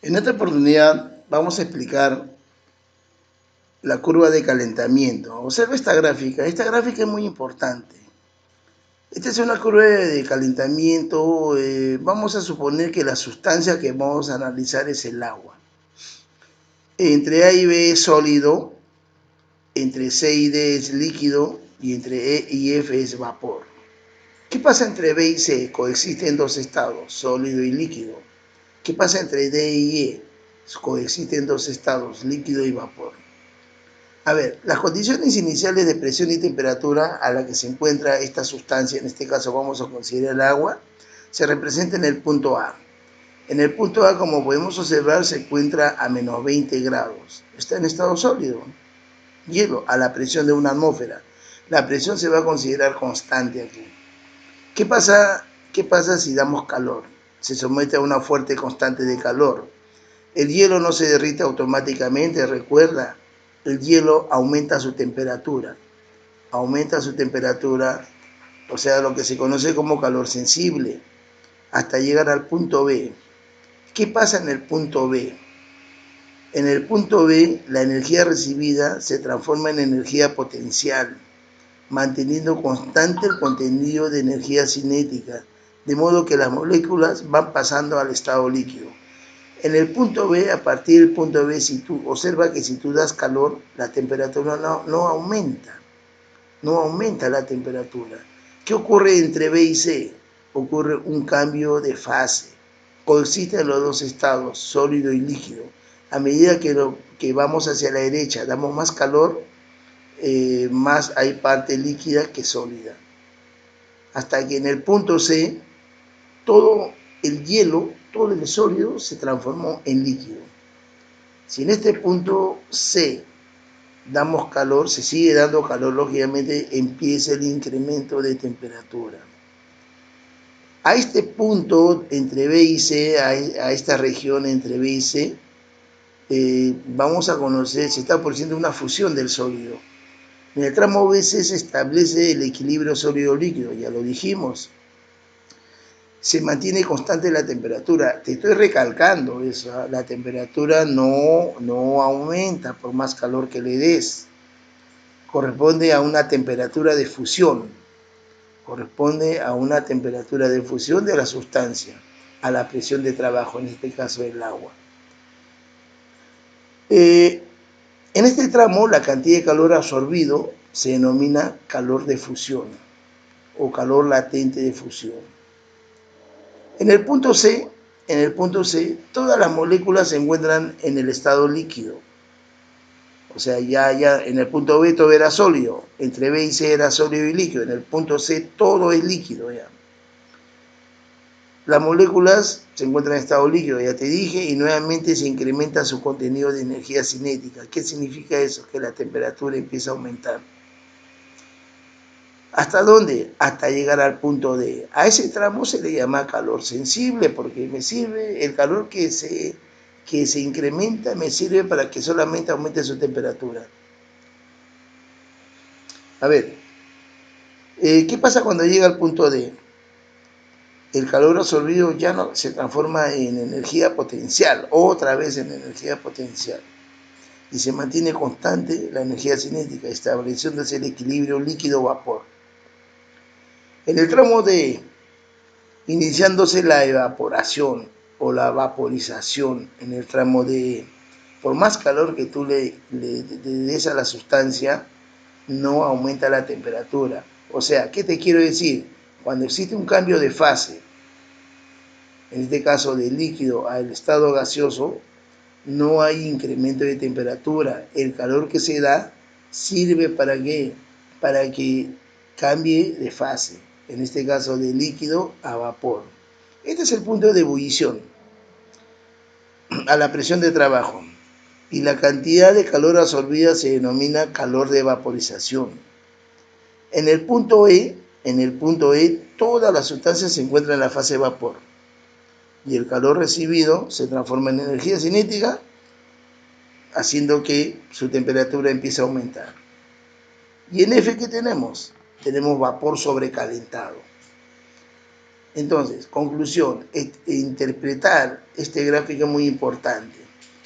En esta oportunidad vamos a explicar la curva de calentamiento. Observa esta gráfica. Esta gráfica es muy importante. Esta es una curva de calentamiento. Vamos a suponer que la sustancia que vamos a analizar es el agua. Entre A y B es sólido, entre C y D es líquido y entre E y F es vapor. ¿Qué pasa entre B y C? Coexisten dos estados, sólido y líquido. ¿Qué pasa entre D y E? Coexisten dos estados, líquido y vapor. A ver, las condiciones iniciales de presión y temperatura a la que se encuentra esta sustancia, en este caso vamos a considerar el agua, se representa en el punto A. En el punto A, como podemos observar, se encuentra a menos 20 grados. Está en estado sólido, hielo, a la presión de una atmósfera. La presión se va a considerar constante aquí. ¿Qué pasa si damos calor? Se somete a una fuerte constante de calor. El hielo no se derrite automáticamente, recuerda. El hielo aumenta su temperatura, o sea, lo que se conoce como calor sensible, hasta llegar al punto B. ¿Qué pasa en el punto B? En el punto B, la energía recibida se transforma en energía potencial, manteniendo constante el contenido de energía cinética, de modo que las moléculas van pasando al estado líquido. En el punto B, a partir del punto B, observa que si tú das calor, la temperatura no aumenta la temperatura. ¿Qué ocurre entre B y C? Ocurre un cambio de fase. Coexisten los dos estados, sólido y líquido. A medida que vamos hacia la derecha, damos más calor, más hay parte líquida que sólida. Hasta que en el punto C, todo el hielo, todo el sólido se transformó en líquido. Si en este punto C damos calor, se sigue dando calor, lógicamente empieza el incremento de temperatura. A este punto entre B y C, a esta región entre B y C, vamos a conocer, se está produciendo una fusión del sólido. En el tramo BC se establece el equilibrio sólido-líquido, ya lo dijimos. Se mantiene constante la temperatura. Te estoy recalcando eso, la temperatura no aumenta por más calor que le des. Corresponde a una temperatura de fusión. Corresponde a una temperatura de fusión de la sustancia, a la presión de trabajo, en este caso el agua. En este tramo, la cantidad de calor absorbido se denomina calor de fusión o calor latente de fusión. En el punto C, todas las moléculas se encuentran en el estado líquido. O sea, ya en el punto B todo era sólido, entre B y C era sólido y líquido, en el punto C todo es líquido ya. Las moléculas se encuentran en estado líquido, ya te dije, y nuevamente se incrementa su contenido de energía cinética. ¿Qué significa eso? Que la temperatura empieza a aumentar. ¿Hasta dónde? Hasta llegar al punto D. A ese tramo se le llama calor sensible porque me sirve el calor que se incrementa, me sirve para que solamente aumente su temperatura. A ver, ¿qué pasa cuando llega al punto D? El calor absorbido ya no se transforma en energía potencial, otra vez en energía potencial. Y se mantiene constante la energía cinética, estableciéndose el equilibrio líquido-vapor. En el tramo D, iniciándose la evaporación o la vaporización en el tramo D, por más calor que tú le des a la sustancia, no aumenta la temperatura. O sea, ¿qué te quiero decir? Cuando existe un cambio de fase, en este caso de líquido al estado gaseoso, no hay incremento de temperatura. El calor que se da sirve para ¿qué? Para que cambie de fase, en este caso de líquido a vapor. Este es el punto de ebullición, a la presión de trabajo. Y la cantidad de calor absorbida se denomina calor de vaporización. En el punto E, todas las sustancias se encuentran en la fase de vapor. Y el calor recibido se transforma en energía cinética, haciendo que su temperatura empiece a aumentar. Y en F, ¿qué tenemos? Tenemos vapor sobrecalentado. Entonces, conclusión, interpretar este gráfico es muy importante.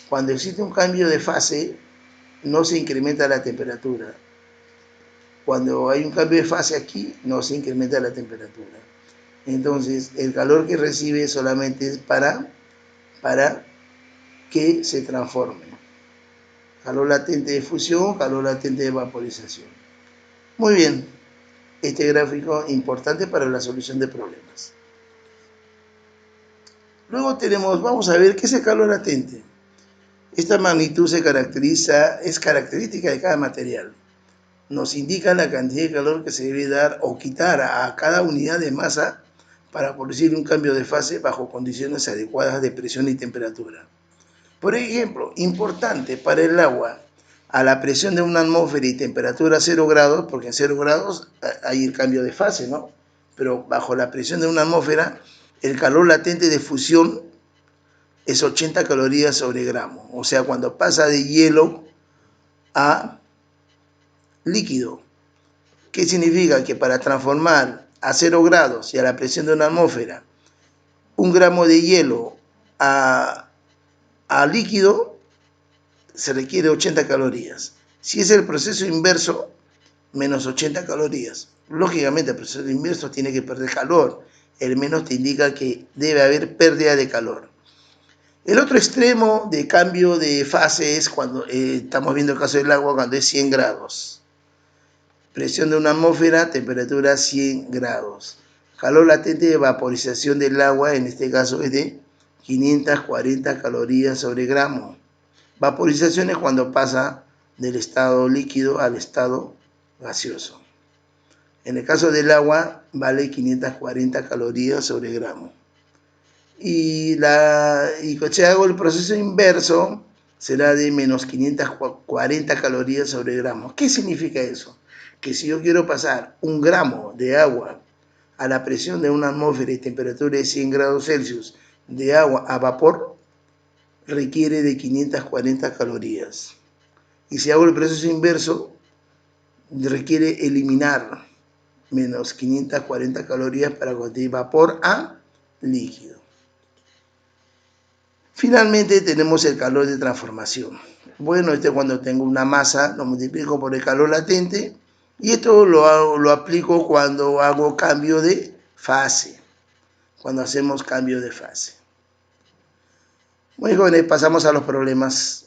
Cuando existe un cambio de fase, no se incrementa la temperatura. Cuando hay un cambio de fase aquí, no se incrementa la temperatura. Entonces, el calor que recibe solamente es para que se transforme. Calor latente de fusión, calor latente de vaporización. Muy bien, este gráfico es importante para la solución de problemas. Luego vamos a ver qué es el calor latente. Esta magnitud es característica de cada material. Nos indica la cantidad de calor que se debe dar o quitar a cada unidad de masa para producir un cambio de fase bajo condiciones adecuadas de presión y temperatura. Por ejemplo, importante para el agua, a la presión de una atmósfera y temperatura 0 grados, porque en 0 grados hay el cambio de fase, ¿no? Pero bajo la presión de una atmósfera, el calor latente de fusión es 80 calorías sobre gramo. O sea, cuando pasa de hielo a líquido. ¿Qué significa? Que para transformar a 0 grados y a la presión de una atmósfera un gramo de hielo a líquido, se requiere 80 calorías. Si es el proceso inverso, menos 80 calorías. Lógicamente el proceso inverso tiene que perder calor. El menos te indica que debe haber pérdida de calor. El otro extremo de cambio de fase es cuando estamos viendo el caso del agua cuando es 100 grados. Presión de una atmósfera, temperatura 100 grados. Calor latente de vaporización del agua, en este caso es de 540 calorías sobre gramo. Vaporización es cuando pasa del estado líquido al estado gaseoso. En el caso del agua vale 540 calorías sobre gramo. Y si hago el proceso inverso, será de menos 540 calorías sobre gramo. ¿Qué significa eso? Que si yo quiero pasar un gramo de agua a la presión de una atmósfera y temperatura de 100 grados Celsius de agua a vapor, requiere de 540 calorías. Y si hago el proceso inverso, requiere eliminar menos 540 calorías para convertir vapor a líquido. Finalmente tenemos el calor de transformación. Bueno, este es cuando tengo una masa, lo multiplico por el calor latente y esto lo aplico cuando hago cambio de fase, cuando hacemos cambio de fase. Muy jóvenes, pasamos a los problemas.